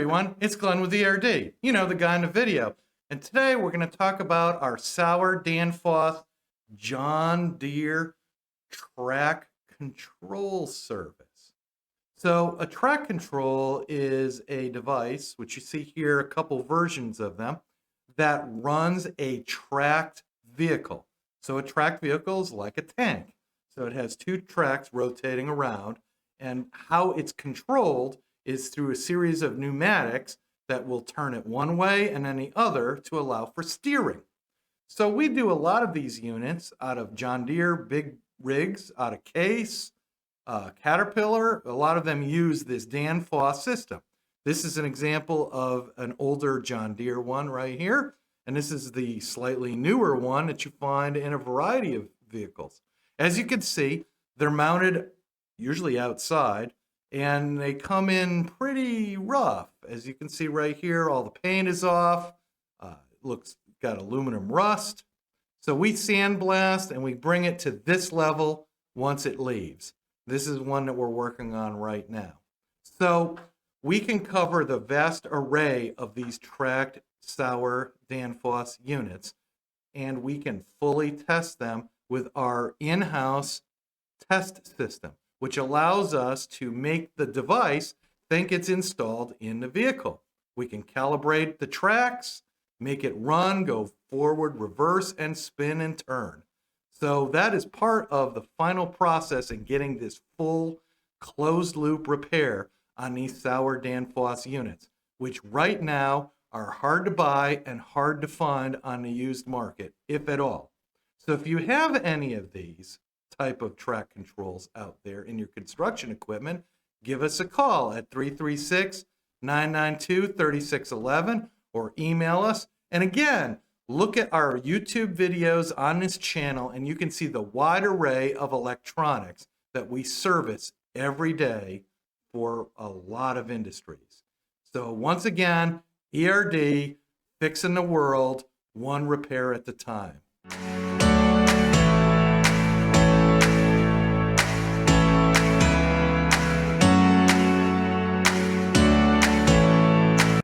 everyone, it's Glenn with ERD, you know, the guy in the video. And today we're going to talk about our Sauer Danfoss John Deere track control service. So a track control is a device, which you see here, a couple versions of them, that runs a tracked vehicle. So a tracked vehicle is like a tank. So it has two tracks rotating around, and how it's controlled is through a series of pneumatics that will turn it one way and then the other to allow for steering. So we do a lot of these units out of John Deere big rigs, out of Case, Caterpillar. A lot of them use this Danfoss system. This is an example of an older John Deere one right here, and this is the slightly newer one that you find in a variety of vehicles. As you can see, they're mounted usually outside, and they come in pretty rough. As you can see right here, all the paint is off. Looks got aluminum rust. So we sandblast and we bring it to this level once it leaves. This is one that we're working on right now. So we can cover the vast array of these tracked Sauer Danfoss units, and we can fully test them with our in-house test system, which allows us to make the device think it's installed in the vehicle. We can calibrate the tracks, make it run, go forward, reverse, and spin and turn. So that is part of the final process in getting this full closed loop repair on these Sauer Danfoss units, which right now are hard to buy and hard to find on the used market, if at all. So if you have any of these type of track controls out there in your construction equipment, give us a call at 336-992-3611 or email us. And again, look at our YouTube videos on this channel and you can see the wide array of electronics that we service every day for a lot of industries. So once again, ERD, fixing the world, one repair at a time.